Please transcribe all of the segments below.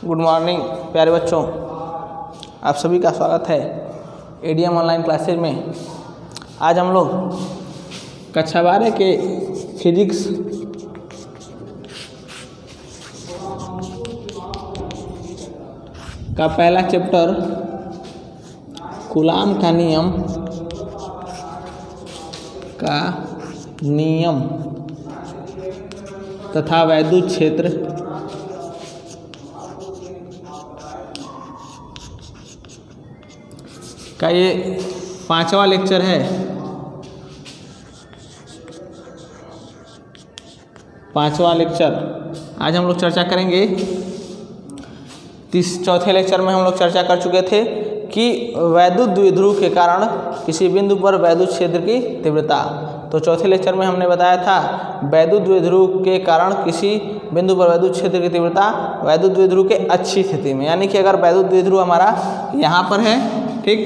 Good morning प्यारे बच्चों, आप सभी का स्वागत है एडीएम ऑनलाइन क्लासेज में। आज हम लोग कक्षा 12 के फिजिक्स का पहला चैप्टर कूलाम का नियम तथा वैद्युत क्षेत्र का ये 5वां लेक्चर है। 5वां लेक्चर आज हम लोग चर्चा करेंगे। चौथे लेक्चर में हम लोग चर्चा कर चुके थे कि वैद्युत द्विध्रुव के कारण किसी बिंदु पर वैद्युत क्षेत्र की तीव्रता। तो चौथे लेक्चर में हमने बताया था वैद्युत द्विध्रुव के कारण किसी बिंदु पर वैद्युत क्षेत्र की तीव्रता वैद्युत द्विध्रुव के अच्छी स्थिति में, यानी कि अगर वैद्युत द्विध्रुव हमारा यहाँ पर है, ठीक,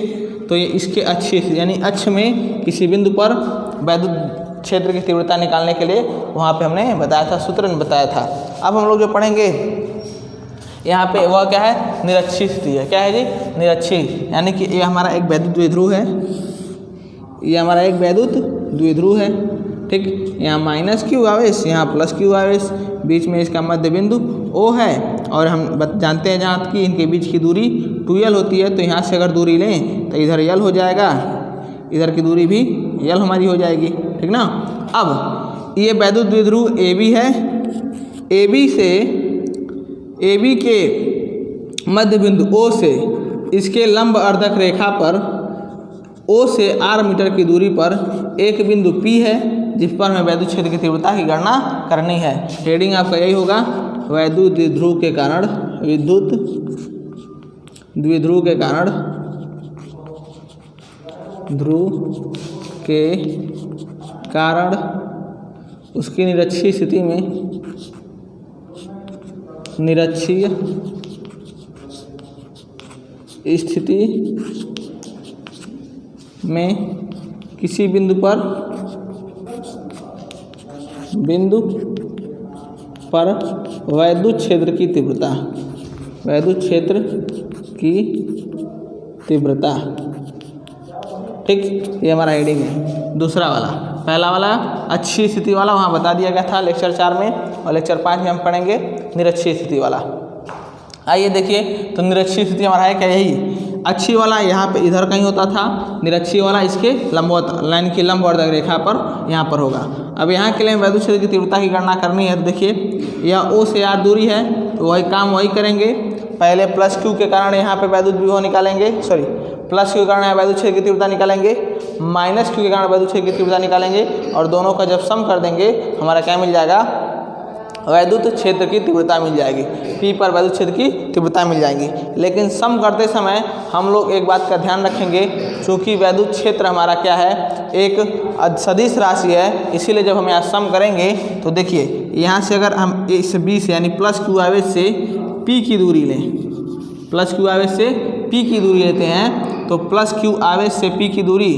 तो ये इसके अच्छी यानी अक्ष में किसी बिंदु पर वैद्युत क्षेत्र की तीव्रता निकालने के लिए वहाँ पे हमने बताया था, सूत्र में बताया था। अब हम लोग जो पढ़ेंगे यहाँ पे वह क्या है, निरक्षीय स्थिति है। क्या है जी, निरक्षीय, यानी कि ये हमारा एक वैद्युत द्विध्रुव है, ये हमारा एक वैद्युत द्विध्रुव है, ठीक। यहाँ माइनस क्यू आवेश, यहाँ प्लस क्यू आवेश, बीच में इसका मध्य बिंदु O है और हम जानते हैं जहाँ कि इनके बीच की दूरी 2L होती है। तो यहाँ से अगर दूरी लें तो इधर L हो जाएगा, इधर की दूरी भी L हमारी हो जाएगी, ठीक ना। अब ये वैद्युत द्विध्रुव AB है, AB के मध्य बिंदु O से इसके लंब अर्धक रेखा पर O से R मीटर की दूरी पर एक बिंदु P है जिस पर हमें वैद्युत क्षेत्र की तीव्रता की गणना करनी है। हेडिंग आपका यही होगा, वैद्युत द्विध्रुव के कारण, विद्युत द्विध्रुव के कारण, ध्रुव के कारण उसकी निरक्षीय स्थिति में, निरक्षीय स्थिति में किसी बिंदु पर वैद्युत क्षेत्र की तीव्रता, वैद्युत क्षेत्र की तीव्रता, ठीक। ये हमारा हेडिंग है। दूसरा वाला, पहला वाला अच्छी स्थिति वाला वहाँ बता दिया गया था लेक्चर 4 में, और लेक्चर 5 में हम पढ़ेंगे निरक्षीय स्थिति वाला। आइए देखिए, तो निरक्षीय स्थिति हमारा है क्या, यही अच्छी वाला यहाँ पे इधर कहीं होता था, निरक्षीय वाला इसके लंबवत लाइन की लंब वर्धक रेखा पर यहाँ पर होगा। अब यहाँ के लिए वैद्युत क्षेत्र की तीव्रता की गणना करनी है। तो देखिए, यह O से R दूरी है, तो वही काम वही करेंगे। पहले प्लस क्यू के कारण यहाँ पे वैद्युत विभव निकालेंगे, सॉरी प्लस क्यू के कारण वैद्युत क्षेत्र की तीव्रता निकालेंगे, माइनस क्यू के कारण वैद्युत क्षेत्र की तीव्रता निकालेंगे, और दोनों का जब सम कर देंगे हमारा क्या मिल जाएगा, वैद्युत क्षेत्र की तीव्रता मिल जाएगी। P पर वैद्युत क्षेत्र की तीव्रता मिल जाएगी। लेकिन सम करते समय हम लोग एक बात का ध्यान रखेंगे, चूँकि वैद्युत क्षेत्र हमारा क्या है, एक सदिश राशि है, इसीलिए जब हम यहाँ सम करेंगे तो देखिए यहाँ से अगर हम इस B से यानी प्लस क्यू आवेश से P की दूरी लें, प्लस क्यू आवेश से P की दूरी लेते हैं, तो प्लस क्यू आवेश से P की दूरी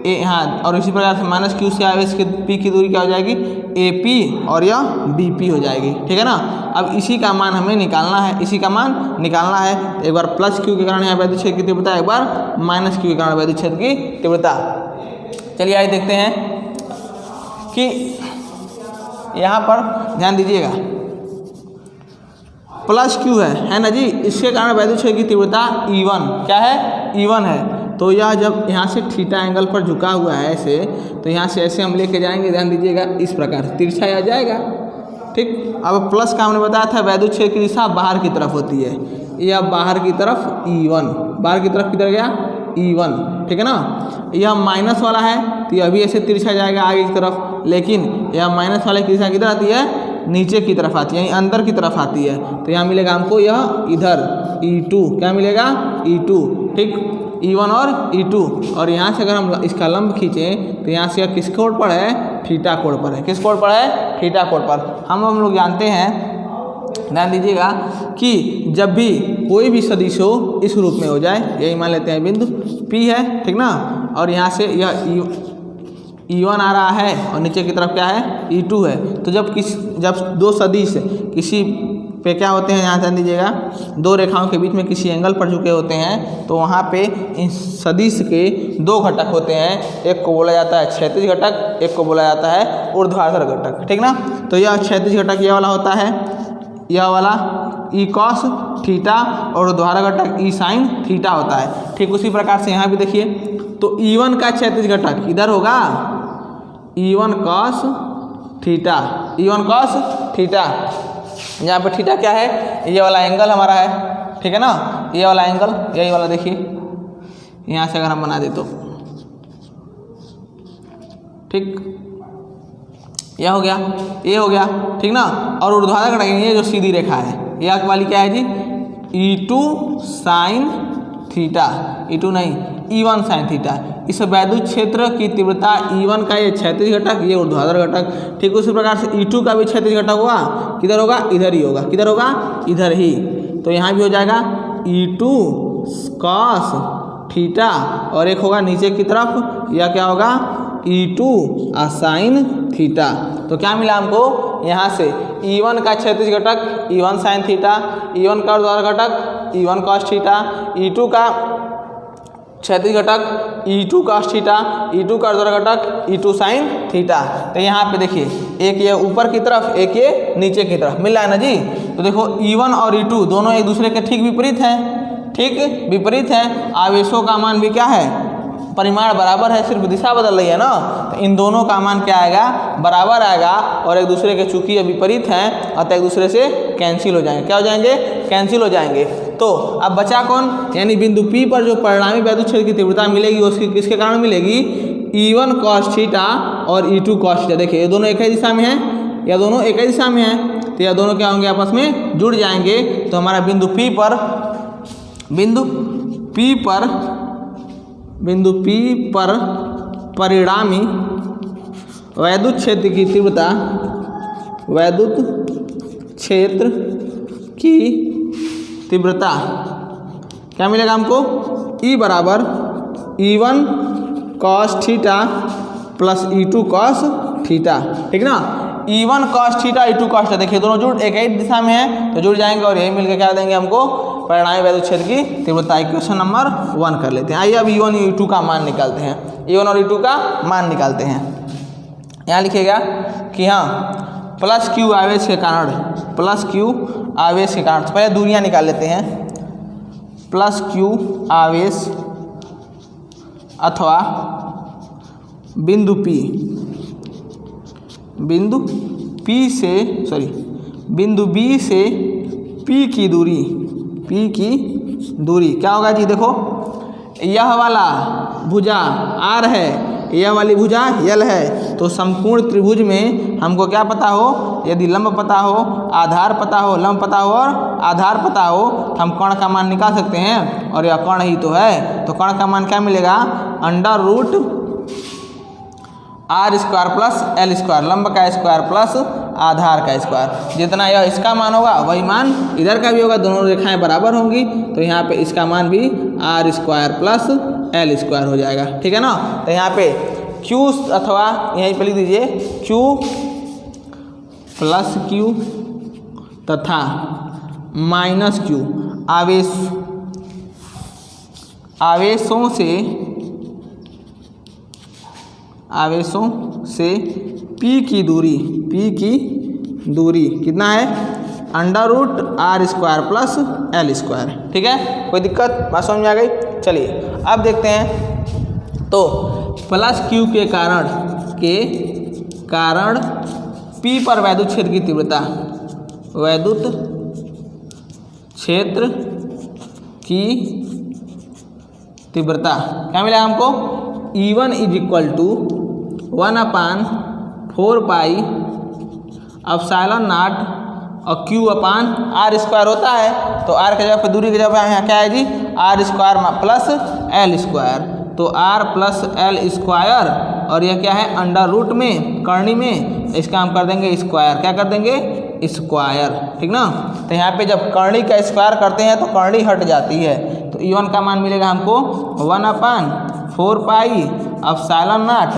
यहाँ, और इसी प्रकार से माइनस क्यू से आवेश के P की दूरी क्या हो जाएगी, AP, और यह BP हो जाएगी, ठीक है ना। अब इसी का मान हमें निकालना है, इसी का मान निकालना है। एक बार प्लस क्यू के कारण यहाँ वैद्युत क्षेत्र की तीव्रता, एक बार माइनस क्यू के कारण वैद्युत क्षेत्र की तीव्रता। चलिए आइए देखते हैं कि यहाँ पर ध्यान दीजिएगा, प्लस क्यू है ना जी, इसके कारण वैद्युत क्षेत्र की तीव्रता E1, क्या है, E1 है। तो यह जब यहाँ से थीटा एंगल पर झुका हुआ है ऐसे, तो यहाँ से ऐसे हम लेके जाएंगे, ध्यान दीजिएगा, इस प्रकार तिरछा आ जाएगा, ठीक। अब प्लस का हमने बताया था वैद्युत क्षेत्र की दिशा बाहर की तरफ होती है, यह बाहर की तरफ E1, बाहर की तरफ किधर गया, E1, ठीक है ना। यह माइनस वाला है तो यह भी ऐसे तिरछा जाएगा आगे की तरफ, लेकिन यह माइनस वाले की दिशा किधर आती है, नीचे की तरफ आती है, यानी अंदर की तरफ आती है। तो यहाँ मिलेगा हमको यह इधर E2, क्या मिलेगा, E2, ठीक, E1 और E2। और यहाँ से अगर हम इसका लंब खींचें तो यहाँ से यह किस कोण पर है, थीटा कोण पर है। किस कोण पर है, थीटा कोण पर। हम लोग जानते हैं, ध्यान दीजिएगा, कि जब भी कोई भी सदिश हो इस रूप में हो जाए, यही मान लेते हैं बिंदु P है, ठीक ना, और यहाँ से यह E1 आ रहा है और नीचे की तरफ क्या है, E2 है। तो जब दो सदिश किसी पे क्या होते हैं, यहाँ ध्यान दीजिएगा, दो रेखाओं के बीच में किसी एंगल पर झुके होते हैं तो वहाँ पे इन सदिश के दो घटक होते हैं, एक को बोला जाता है क्षैतिज घटक, एक को बोला जाता है ऊर्ध्वाधर घटक, ठीक ना। तो यह क्षैतिज घटक ये वाला होता है, यह वाला ई कॉस थीटा, और ऊर्ध्वाधर घटक ई साइन थीटा होता है। ठीक उसी प्रकार से यहाँ भी देखिए, तो E1 का क्षैतिज घटक इधर होगा E1 cos theta, E1 cos theta. यहाँ पे थीटा क्या है, ये वाला एंगल हमारा है, ठीक है ना, ये वाला एंगल, यही वाला देखिए, यहाँ से अगर हम बना दे तो ठीक, यह हो गया, ये हो गया, ठीक ना। और ऊर्ध्वाधर घटक ये जो सीधी रेखा है, यह वाली क्या है जी, E2 साइन थीटा, E2 नहीं E1 साइन थीटा। इस वैद्युत क्षेत्र की तीव्रता E1 का ये क्षैतिज घटक, ये ऊर्ध्वाधर घटक। ठीक उसी प्रकार से E2 का भी क्षैतिज घटक होगा, किधर होगा, इधर ही होगा, किधर होगा, इधर ही। तो यहाँ भी हो जाएगा E2 कॉस थीटा, और एक होगा नीचे की तरफ, यह क्या होगा, E2 साइन थीटा। तो क्या मिला हमको यहाँ से, E1 का क्षैतिज घटक E1 साइन थीटा, E1 का ऊर्ध्वाधर घटक E1 कॉस थीटा, E2 का क्षैतिज घटक E2 कॉस थीटा, E2 का ऊर्ध्वाधर घटक E2 साइन थीटा। तो यहाँ पे देखिए, एक ये ऊपर की तरफ, एक ये नीचे की तरफ, मिल रहा है ना जी। तो देखो E1 और E2 दोनों एक दूसरे के ठीक विपरीत हैं, ठीक विपरीत हैं। आवेशों का मान भी क्या है, परिमाण बराबर है, सिर्फ दिशा बदल रही है ना। तो इन दोनों का मान क्या आएगा, बराबर आएगा, और एक दूसरे के चूंकि ये विपरीत हैं अतः एक दूसरे से कैंसिल हो जाएंगे। क्या हो जाएंगे, कैंसिल हो जाएंगे। तो अब बचा कौन, यानी बिंदु P पर जो परिणामी वैद्युत क्षेत्र की तीव्रता मिलेगी उसकी किसके कारण मिलेगी, E1 कॉस थीटा और E2 कॉस थीटा। देखिए ये दोनों एक ही दिशा में हैं, या दोनों एक ही दिशा में हैं, तो यह दोनों क्या होंगे, आपस में जुड़ जाएंगे। तो हमारा बिंदु P पर परिणामी वैद्युत क्षेत्र की तीव्रता, वैद्युत क्षेत्र की तीव्रता क्या मिलेगा हमको, E बराबर E1 cos theta plus E2 cos theta, ठीक ना। E1 cos theta E2 cos theta, देखिए दोनों जुड़ एक ही दिशा में है तो जुड़ जाएंगे, और यही मिलकर क्या देंगे हमको, परिणामी वैद्युत क्षेत्र की तीव्रता। इक्वेशन नंबर 1 कर लेते हैं। आइए अब E1 और E2 का मान निकालते हैं, E1 और E2 का मान निकालते हैं। यहाँ लिखिएगा कि हाँ प्लस Q आवेश के कारण, प्लस Q आवेश के कारण, तो पहले दूरियां निकाल लेते हैं। प्लस Q आवेश अथवा बिंदु P B से P की दूरी क्या होगा जी, देखो यह वाला भुजा R है, यह वाली भुजा L है। तो समकोण त्रिभुज में हमको क्या पता हो, यदि लंब पता हो, आधार पता हो, लंब पता हो और आधार पता हो, तो हम कर्ण का मान निकाल सकते हैं, और यह कर्ण ही तो है। तो कर्ण का मान क्या मिलेगा, under root R square plus L square, लंब का स्क्वायर प्लस आधार का स्क्वायर। जितना यह इसका मान होगा वही मान इधर का भी होगा, दोनों रेखाएं बराबर होंगी, तो यहाँ पे इसका मान भी R square plus L square हो जाएगा, ठीक है ना। तो यहाँ पे Q अथवा यहीं पे लिख दीजिए Q प्लस Q तथा माइनस Q आवेशों से P की दूरी कितना है, under root R square plus L square, ठीक है। कोई दिक्कत, बात समझ में आ गई। चलिए अब देखते हैं। तो प्लस Q के कारण P पर वैद्युत क्षेत्र की तीव्रता, वैद्युत क्षेत्र की तीव्रता क्या मिला हमको, E1 is equal to 1/4 pi epsilon not और Q अपान R स्क्वायर होता है। तो R के जगह पे दूरी की जगह पे यहाँ क्या है जी, R square plus L square. तो R प्लस L स्क्वायर, और यह क्या है, अंडर रूट में कर्णी में, इसका हम कर देंगे स्क्वायर। क्या कर देंगे, स्क्वायर, ठीक ना। तो यहाँ पे जब कर्णी का स्क्वायर करते हैं तो कर्णी हट जाती है। तो E1 का मान मिलेगा हमको 1/4 pi epsilon not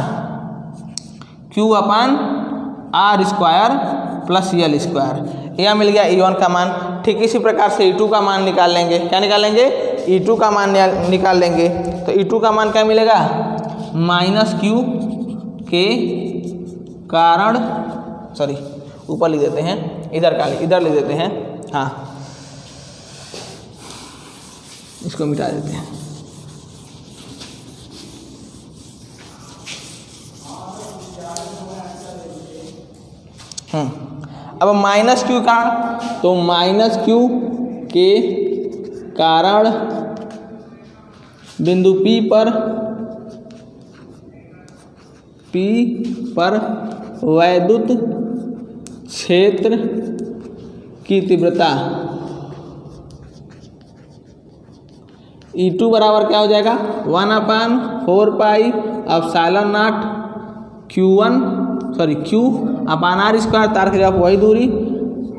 Q upon R square plus L square. यह मिल गया E1 का मान। ठीक इसी प्रकार से E2 का मान निकाल लेंगे। क्या निकाल लेंगे? E2 का मान निकाल लेंगे। तो E2 का मान क्या मिलेगा? -Q के कारण, सॉरी ऊपर लिख देते हैं, इधर लिख देते हैं, हाँ इसको मिटा देते हैं। अब -Q का, तो -Q के कारण बिंदु P पर वैद्युत क्षेत्र की तीव्रता E2 बराबर क्या हो जाएगा? 1/4πε0 Q1 sorry Q upon R square, तार के जवाब वही दूरी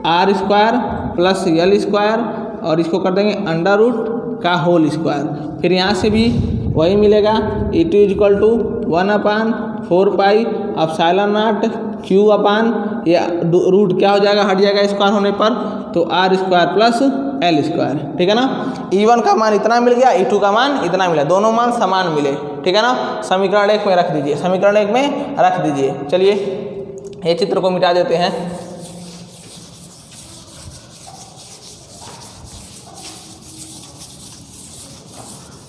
R square plus L square और इसको कर देंगे अंडर रूट का होल स्क्वायर। फिर यहाँ से भी वही मिलेगा। E2 = 1/4πε0 Q अपान ये रूट क्या हो जाएगा? हट जाएगा स्क्वायर होने पर, तो R square plus L square. ठीक है ना। E1 का मान इतना मिल गया, E2 का मान इतना मिला, दोनों मान समान मिले। ठीक है ना। समीकरण 1 में रख दीजिए, समीकरण 1 में रख दीजिए। चलिए ये चित्र को मिटा देते हैं।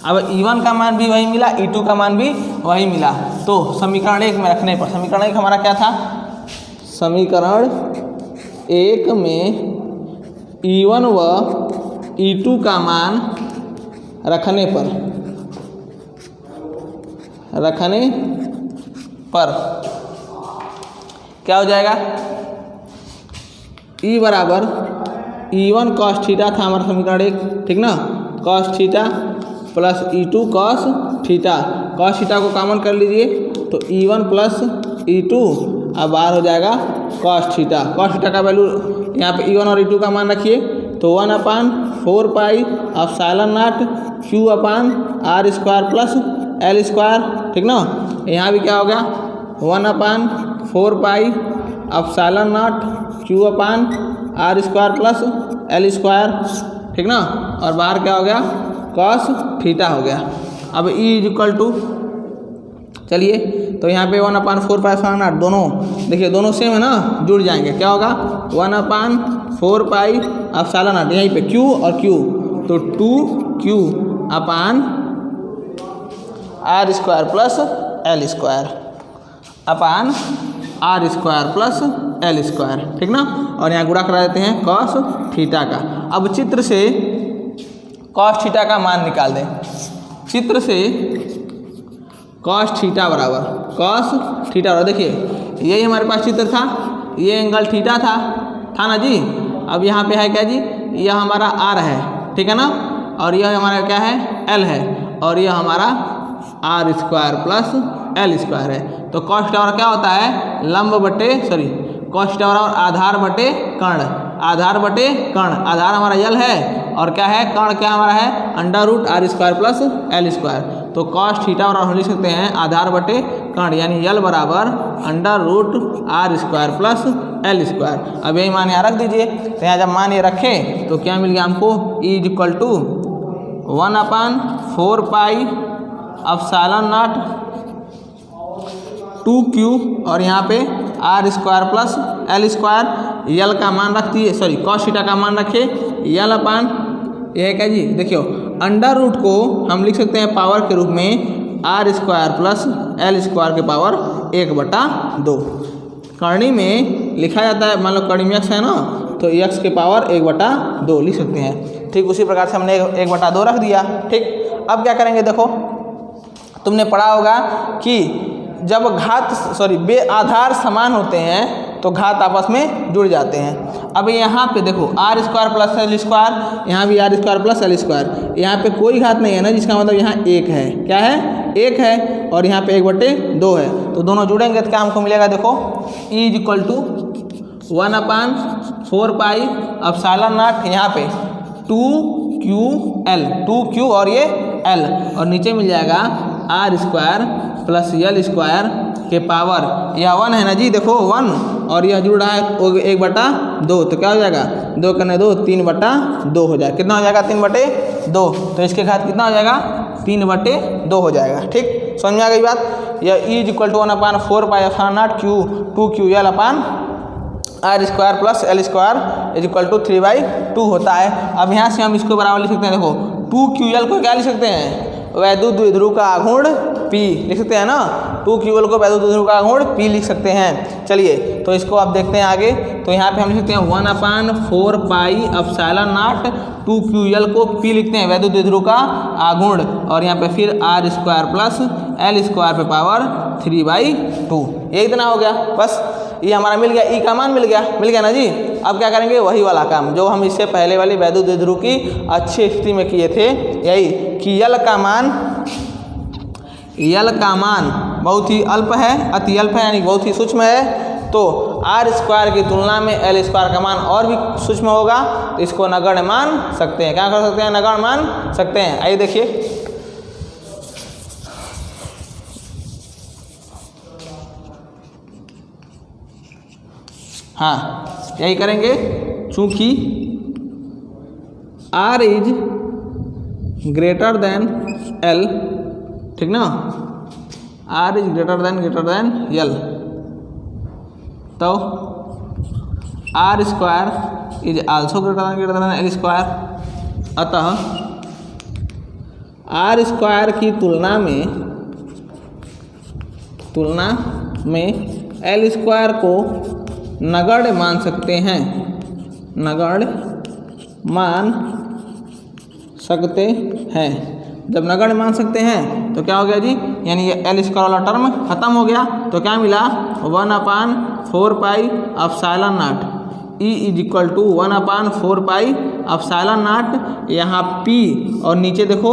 अब E1 का मान भी वही मिला, E2 का मान भी वही मिला। तो समीकरण 1 में रखने पर, समीकरण 1 हमारा क्या था? समीकरण 1 में E1 व E2 का मान रखने पर क्या हो जाएगा? E बराबर E1 cos थीटा था हमारा समीकरण 1, ठीक ना, cos theta plus E2 cos theta, cos theta को कॉमन कर लीजिए तो E1 प्लस E2 अब बाहर हो जाएगा cos थीटा। cos थीटा का वैल्यू यहाँ पे E1 और E2 का मान रखिए तो 1/4πε0 Q upon R square plus L square. ठीक ना। यहाँ भी क्या हो गया? 1/4πε0 Q upon R square plus L square. ठीक ना। और बाहर क्या हो गया? cos थीटा हो गया। अब E = चलिए तो यहाँ पे 1/4πε0 दोनों देखिए, दोनों सेम है ना, जुड़ जाएंगे। क्या होगा? 1/4πε0 यहीं पे Q और Q तो 2Q अपान R square plus L square upon R square plus L square. ठीक ना। और यहाँ गुणा करा देते हैं cos थीटा का। अब चित्र से cos थीटा का मान निकाल दें। चित्र से cos थीटा बराबर cos थीटा बराबर, देखिए यही हमारे पास चित्र था, ये एंगल थीटा था ना जी। अब यहाँ पे है क्या जी? यह हमारा R है, ठीक है ना, और यह हमारा क्या है? L है, और यह हमारा R square plus L square है। तो cos थीटा क्या होता है? लंब बटे सॉरी cos थीटा बराबर आधार बटे कर्ण, आधार बटे कर्ण। आधार हमारा L है और क्या है? कर्ण क्या हमारा है? Under root R square plus L square. तो cos थीटा बराबर हम लिख सकते हैं आधार बटे कर्ण, यानी L बराबर under root R square plus L square. अब यही मान यहाँ रख दीजिए। तो यहाँ जब मान ये रखे तो क्या मिल गया हमको? E = 1/4πε0 2Q और यहाँ पे R square plus L square. L का मान रख दिए, सॉरी cos थीटा का मान रखे L अपान यह है क्या जी? देखियो अंडर रूट को हम लिख सकते हैं पावर के रूप में R square plus L square के पावर 1/2। करणी में लिखा जाता है, मान लो करणी में x है ना, तो x के पावर 1/2 लिख सकते हैं। ठीक उसी प्रकार से हमने 1/2 रख दिया। ठीक, अब क्या करेंगे? देखो तुमने पढ़ा होगा कि जब बे आधार समान होते हैं तो घात आपस में जुड़ जाते हैं। अब यहाँ पे देखो R square plus L square, यहाँ भी R square plus L square, यहाँ पे कोई घात नहीं है ना, जिसका मतलब यहाँ 1 है। क्या है? 1 है, और यहाँ पे 1/2 है, तो दोनों जुड़ेंगे तो क्या हमको मिलेगा? देखो E = 1/4πε0 यहाँ पे 2QL 2Q और ये L, और नीचे मिल जाएगा R square plus L square के पावर, यह 1 है ना जी। देखो 1 और यह जुड़ रहा है 1/2, तो क्या हो जाएगा 2 करने 2 3/2 हो जाएगा। कितना हो जाएगा 3/2, तो इसके घात कितना हो जाएगा 3/2 हो जाएगा। ठीक, समझ में आ गई बात। यह E = 1/4 pi epsilon not Q 2QL upon R² + L² = 3/2 होता है। अब यहाँ से हम इसको बराबर लिख सकते हैं, देखो 2QL को क्या लिख सकते हैं, वैद्युत द्विध्रुव का आघूर्ण P लिख सकते हैं ना, 2QL को वैद्युत द्विध्रुव का आघूर्ण P लिख सकते हैं। चलिए तो इसको आप देखते हैं आगे, तो यहाँ पे हम लिख सकते हैं 1/4 पाई एप्सिलॉन नॉट 2QL को P लिखते हैं वैद्युत द्विध्रुव का आघूर्ण, और यहाँ पे फिर R² + L² पे पावर 3/2। ये इतना हो गया, बस ये हमारा मिल गया, ई का मान मिल गया ना जी। अब क्या करेंगे, वही वाला काम जो हम इससे पहले वाली वैद्युत द्विध्रुव की अच्छी स्थिति में किए थे, यही कि यल का मान बहुत ही अल्प है, अति अल्प है, यानी बहुत ही सूक्ष्म है। तो R² की तुलना में L² का मान और भी सूक्ष्म होगा, तो इसको नगण्य मान सकते हैं। क्या कर सकते हैं, नगण्य मान सकते हैं। आइए देखिए, हाँ यही करेंगे, चूंकि R = L, ठीक ना, R = L, तो R² = also L²। अतः R² की तुलना में L² को नगण्य मान सकते हैं, जब नगण्य मान सकते हैं तो क्या हो गया जी, यानी ये L² वाला टर्म खत्म हो गया। तो क्या मिला, 1/4 pi epsilon not E = 1/4 pi epsilon not, यहाँ P और नीचे देखो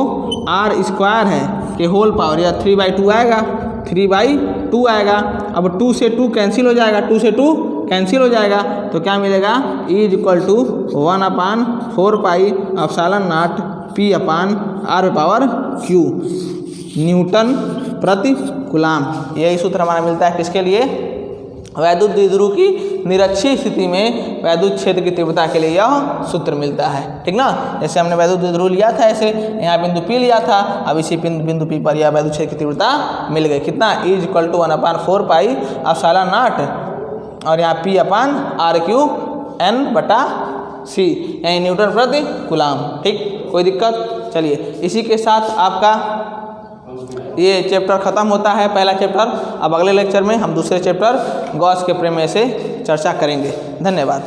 R² है के होल पावर, या 3/2 आएगा, 3/2 आएगा। अब 2 से 2 कैंसिल हो जाएगा, 2 से 2 कैंसिल हो जाएगा, तो क्या मिलेगा, E = 1/4 pi epsilon not P/R/Q Newton प्रति कूलाम। यही सूत्र हमारा मिलता है किसके लिए, वैद्युत द्विध्रुव की निरक्षीय स्थिति में वैद्युत क्षेत्र की तीव्रता के लिए यह सूत्र मिलता है। ठीक ना, जैसे हमने वैद्युत द्विध्रुव लिया था, ऐसे यहाँ बिंदु P लिया था, अब इसी बिंदु P पर यह वैद्युत क्षेत्र की तीव्रता मिल गई। कितना, E = 1/4 पाई एप्सिलॉन नॉट, और यहाँ P/R/Q N/C, यानी न्यूटन प्रति कूलाम। ठीक, कोई दिक्कत। चलिए इसी के साथ आपका ये चैप्टर खत्म होता है, पहला चैप्टर। अब अगले लेक्चर में हम दूसरे चैप्टर गॉस के प्रमेय से चर्चा करेंगे। धन्यवाद।